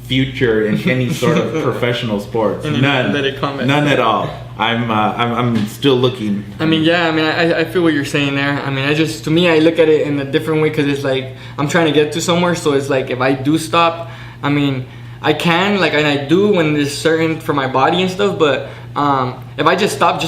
future in any sort of professional sports. None at all. I'm still looking. I mean, I feel what you're saying there. I mean, to me, I look at it in a different way, because it's like I'm trying to get to somewhere. So it's like, if I do stop, I mean, I can, like, and I do when there's certain for my body and stuff. But if I just stop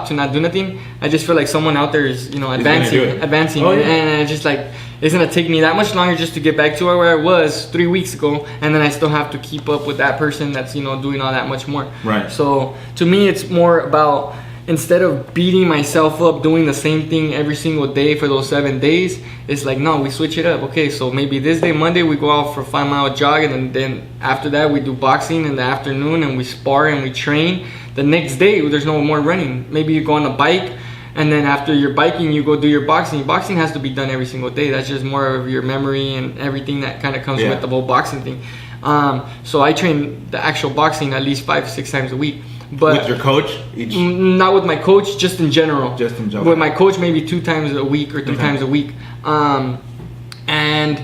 to not do nothing, I just feel like someone out there is, you know, advancing, and it's just like, it's gonna take me that much longer just to get back to where I was 3 weeks ago, and then I still have to keep up with that person that's, you know, doing all that much more. Right. So to me, it's more about, instead of beating myself up doing the same thing every single day for those 7 days, it's like, no, we switch it up. Okay, so maybe this day, Monday, we go out for a 5-mile jog, and then after that we do boxing in the afternoon, and we spar and we train. The next day there's no more running. Maybe you go on a bike, and then after your biking, you go do your boxing. Boxing has to be done every single day. That's just more of your memory and everything that kind of comes with the whole boxing thing. So I train the actual boxing at least 5-6 times a week. But with your coach? Not with my coach, just in general. With my coach, maybe 2 times a week or 3 times a week. And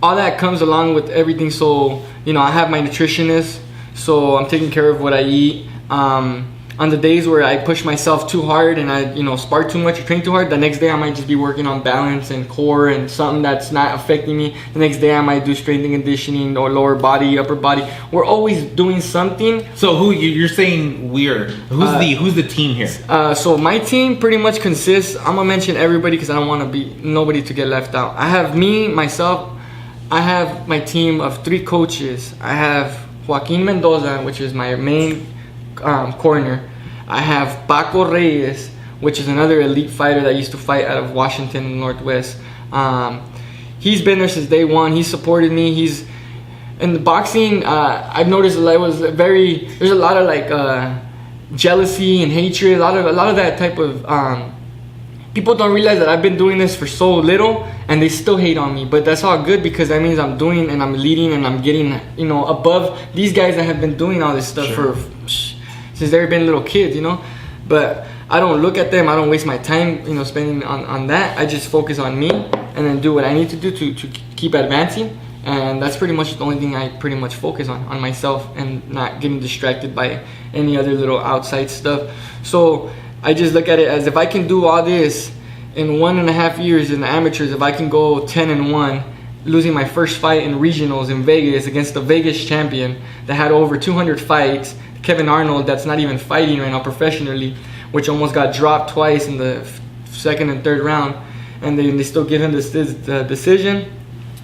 all that comes along with everything. So, you know, I have my nutritionist, so I'm taking care of what I eat. on the days where I push myself too hard and I, spar too much or train too hard, the next day I might just be working on balance and core and something that's not affecting me. The next day I might do strength and conditioning or lower body, upper body. We're always doing something. So you're saying who's the team here? So my team pretty much consists, I'm gonna mention everybody because I don't want nobody to get left out. I have myself, I have my team of 3 coaches. I have Joaquin Mendoza, which is my main corner. I have Paco Reyes, which is another elite fighter that used to fight out of Washington Northwest. He's been there since day one. He supported me. He's in the boxing. I've noticed there's a lot of jealousy and hatred. A lot of that type of people don't realize that I've been doing this for so little and they still hate on me, but that's all good because that means I'm doing and I'm leading and I'm getting above these guys that have been doing all this stuff since they've been little kids, but I don't look at them. I don't waste my time spending on that. I just focus on me and then do what I need to do to keep advancing, and that's pretty much the only thing I pretty much focus on myself and not getting distracted by any other little outside stuff. So I just look at it as if I can do all this in 1.5 years in the amateurs, if I can go 10-1, losing my first fight in regionals in Vegas against the Vegas champion that had over 200 fights, Kevin Arnold, that's not even fighting right now professionally, which almost got dropped twice in the second and third round, and they still give him this decision.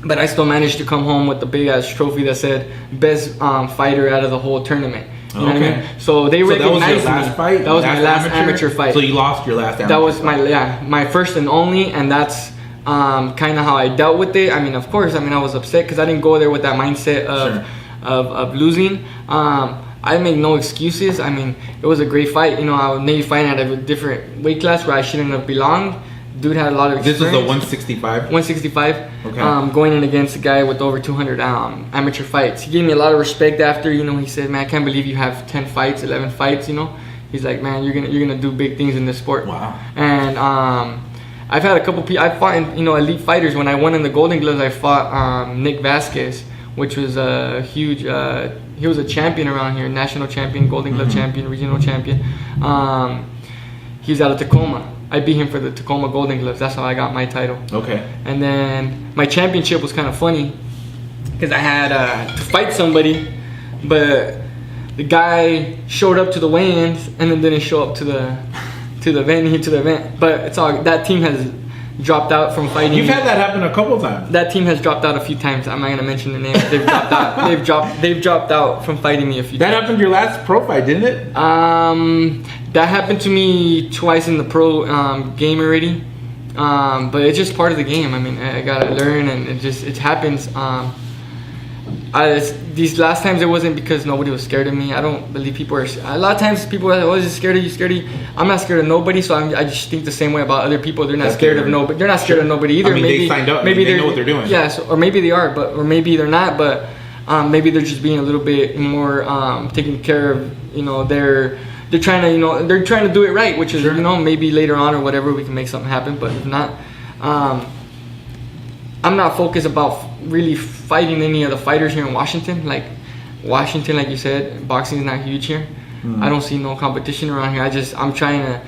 But I still managed to come home with the big ass trophy that said best fighter out of the whole tournament. You know what I mean? So they recognized that was your last fight? That was my last amateur fight. So you lost your last amateur That was my first and only, and that's kind of how I dealt with it. I mean, of course, I was upset because I didn't go there with that mindset of losing. I make no excuses. It was a great fight. I was maybe fighting at a different weight class where I shouldn't have belonged. Dude had a lot of experience. This was the 165? 165. Okay. Going in against a guy with over 200 amateur fights. He gave me a lot of respect after, he said, man, I can't believe you have 10 fights, 11 fights, He's like, man, you're gonna do big things in this sport. Wow. And I've had a couple people, I fought in, elite fighters. When I won in the Golden Gloves, I fought Nick Vasquez, which was a huge, he was a champion around here, national champion, Golden Glove champion, regional champion. He's out of Tacoma. I beat him for the Tacoma Golden Gloves. That's how I got my title. Okay. And then my championship was kind of funny because I had to fight somebody, but the guy showed up to the weigh-ins and then didn't show up to the event. But it's all, that team has dropped out from fighting. You've had that happen a couple times. That team has dropped out a few times. I'm not gonna mention the name. They've dropped out. They've dropped out from fighting me a few times. That happened your last pro fight, didn't it? That happened to me twice in the pro game already. But it's just part of the game. I gotta learn, and it happens. These last times it wasn't because nobody was scared of me. I don't believe people are. A lot of times people are like, "Oh, is scared of you? Scared of you?" I'm not scared of nobody, so I just think the same way about other people. They're not scared of nobody. They're not scared of nobody either. They signed up. Maybe they know what they're doing. Yeah, or maybe they are, or maybe they're not. But maybe they're just being a little bit more taking care of. They're trying to they're trying to do it right, which is maybe later on or whatever we can make something happen. But if not, I'm not focused about really fighting any of the fighters here in Washington. Like you said, boxing is not huge here. I don't see no competition around here. I'm trying to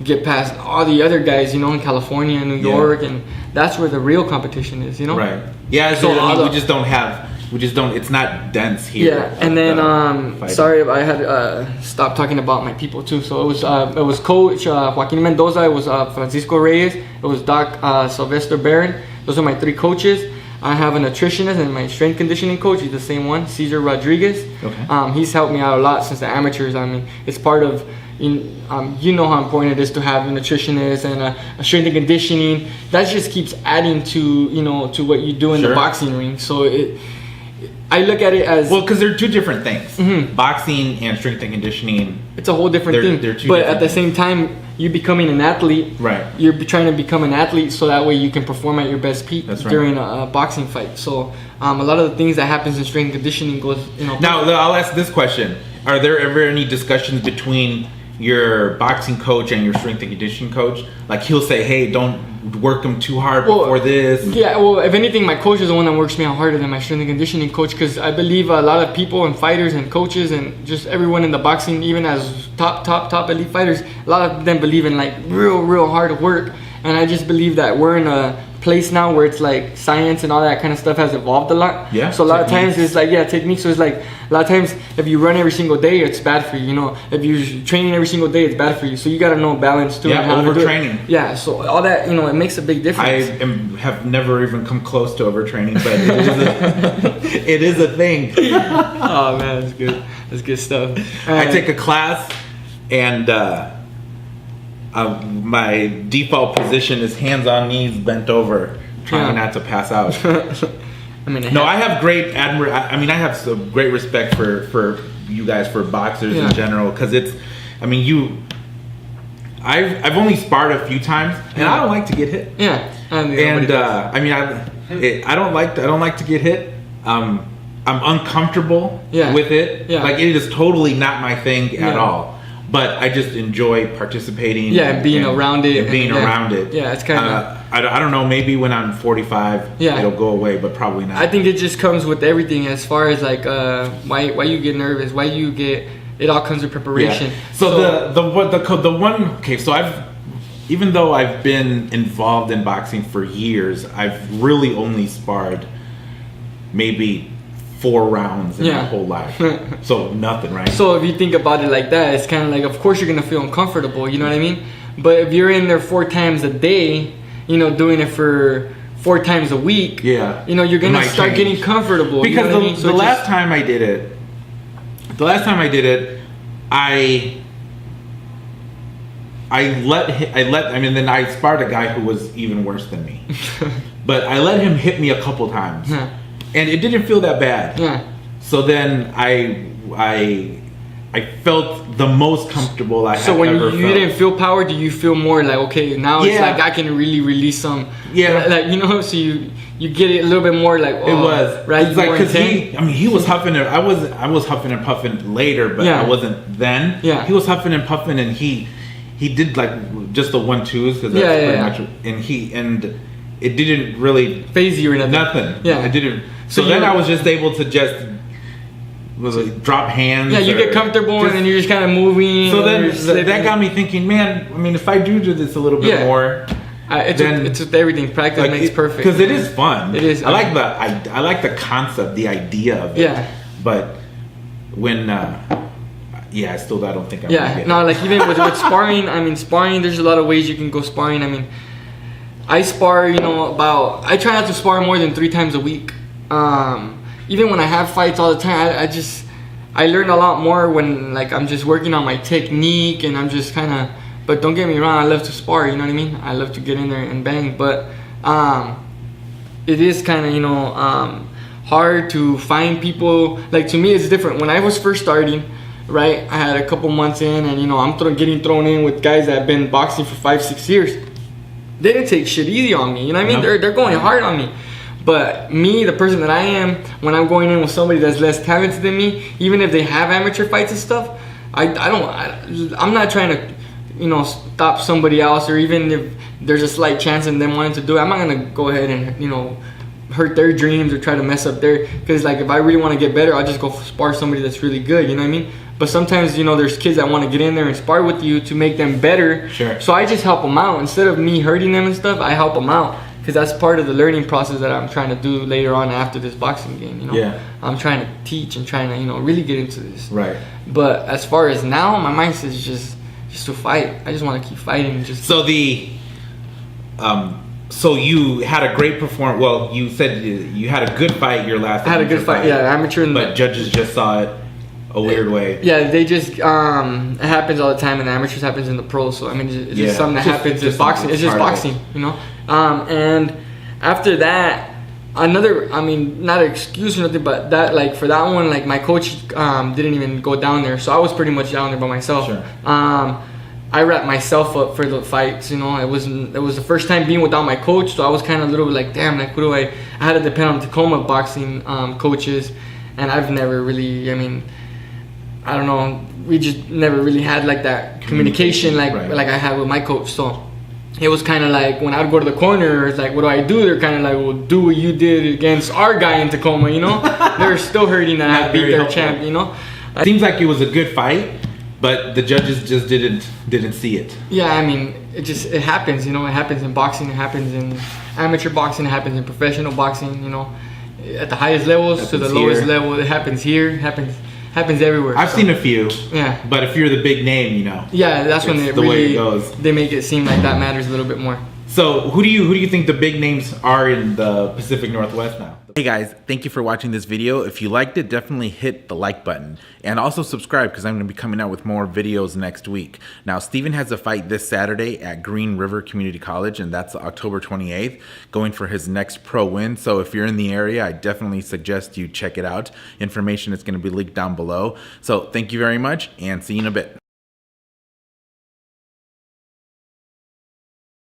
get past all the other guys, in California and New York, and that's where the real competition is, Right. Yeah. So we just don't. It's not dense here. Yeah. And then sorry, I had stopped talking about my people too. So it was Coach Joaquin Mendoza. It was Francisco Reyes. It was Doc Sylvester Barron. Those are my 3 coaches. I have a nutritionist and my strength conditioning coach. He's the same one, Cesar Rodriguez. Okay. He's helped me out a lot since the amateurs. It's part of, how important it is to have a nutritionist and a strength and conditioning. That just keeps adding to, to what you do in the boxing ring. So I look at it as... Well, because they're 2 different things. Boxing and strength and conditioning. It's a whole different thing. They're 2 but at the same time, you becoming an athlete. Right. You're trying to become an athlete so that way you can perform at your best peak during a boxing fight. So a lot of the things that happens in strength and conditioning goes, Now, I'll ask this question. Are there ever any discussions between your boxing coach and your strength and conditioning coach, like he'll say, hey, don't work them too hard before this. Yeah, well, if anything, my coach is the one that works me out harder than my strength and conditioning coach, because I believe a lot of people and fighters and coaches and just everyone in the boxing, even as top elite fighters, a lot of them believe in like real hard work. And I just believe that we're in a place now where it's like science and all that kind of stuff has evolved a lot. Yeah. So a lot of times it's like, techniques. So it's like a lot of times if you run every single day, it's bad for you. You know, if you're training every single day, it's bad for you. So you got to know balance too. Yeah, overtraining. Yeah. So all that, you know, it makes a big difference. Have never even come close to overtraining, but it is a thing. Oh man, that's good. That's good stuff. I take a class and my default position is hands on knees, bent over, trying not to pass out. I have great I have some great respect for you guys, for boxers in general, because it's, I've only sparred a few times, and I don't like to get hit. Yeah, I don't like to get hit. I'm uncomfortable with it. Yeah. Like, it is totally not my thing at all. But I just enjoy participating. Yeah, and being around it. Yeah, it's kind of. I don't know. Maybe when I'm 45, it'll go away, but probably not. I think it just comes with everything, as far as like why you get nervous, why you get. It all comes with preparation. Yeah. So the one. Okay, so even though I've been involved in boxing for years, I've really only sparred maybe 4 rounds in my whole life. So nothing, right? So if you think about it like that, it's kind of like, of course you're going to feel uncomfortable, you know what I mean? But if you're in there 4 times a day, you know, doing it for 4 times a week, you know, you're going to start getting comfortable. Because you know what I mean? the last time I did it, then I sparred a guy who was even worse than me. But I let him hit me a couple times. And it didn't feel that bad. Yeah. So then I felt the most comfortable I had ever felt. So when you didn't feel power, do you feel more like, okay, now it's like I can really release some. Yeah. Like, you know, so you get it a little bit more like. Oh, it was. Right. It's like, because he was huffing and I was huffing and puffing later, but I wasn't then. Yeah. He was huffing and puffing, and he did like just the 1-2s, because that's pretty much. And it didn't really phase you or nothing. Nothing. Yeah. It didn't. So then I was just able to just drop hands. Yeah, you get comfortable and then you're just kind of moving. So then that got me thinking, man, if I do this a little bit more, it's with everything. Practice makes perfect. Because it is fun. It is. I like the concept, the idea of it. Yeah. But when I don't think I'm gonna get it. Like even with sparring, sparring, there's a lot of ways you can go sparring. I spar, I try not to spar more than 3 times a week. Even when I have fights all the time, I learn a lot more when like I'm just working on my technique, and I'm just kind of. But don't get me wrong, I love to spar. You know what I mean? I love to get in there and bang. But it is kind of hard to find people. Like, to me, it's different. When I was first starting, right, I had a couple months in, and I'm getting thrown in with guys that have been boxing for 5-6 years. They didn't take shit easy on me, you know what I mean? They're going hard on me. But me, the person that I am, when I'm going in with somebody that's less talented than me, even if they have amateur fights and stuff, I'm not trying to, stop somebody else, or even if there's a slight chance in them wanting to do it, I'm not gonna go ahead and, hurt their dreams or try to mess up their, because like if I really want to get better, I'll just go spar somebody that's really good, you know what I mean? But sometimes, there's kids that want to get in there and spar with you to make them better. Sure. So I just help them out. Instead of me hurting them and stuff, I help them out. Because that's part of the learning process that I'm trying to do later on after this boxing game, Yeah. I'm trying to teach and trying to, really get into this. Right. But as far as now, my mindset is just to fight. I just want to keep fighting. So you had a great performance. Well, you said you had a good fight your last. I had a good fight. Yeah, amateur. But judges just saw it a weird way. Yeah, they just it happens all the time, and the amateurs happens in the pros. So it's just something that happens. It's boxing. It's just boxing, And after that, another, not an excuse or nothing, but that, like, for that one, like, my coach didn't even go down there, so I was pretty much down there by myself. Sure. I wrapped myself up for the fights. It was the first time being without my coach, so I was kind of a little bit like, damn, like, what do I had to depend on Tacoma boxing coaches, and I've never really, I don't know, we just never really had like that communication like I had with my coach. So it was kind of like when I'd go to the corner, it's like, what do I do? They're kind of like, well, do what you did against our guy in Tacoma, you know? They're still hurting that I beat their champ, you know? It seems like it was a good fight, but the judges just didn't see it. Yeah, I mean, it happens, you know? It happens in boxing, it happens in amateur boxing, it happens in professional boxing, you know? At the highest levels to the lowest level, it happens here, it happens everywhere. I've seen a few. Yeah. But if you're the big name, you know. Yeah, that's when it the really, way it goes. They make it seem like that matters a little bit more. So who do you think the big names are in the Pacific Northwest now? Hey guys, thank you for watching this video. If you liked it, definitely hit the like button. And also subscribe because I'm going to be coming out with more videos next week. Now, Steven has a fight this Saturday at Green River Community College, and that's October 28th, going for his next pro win. So if you're in the area, I definitely suggest you check it out. Information is going to be linked down below. So thank you very much, and see you in a bit.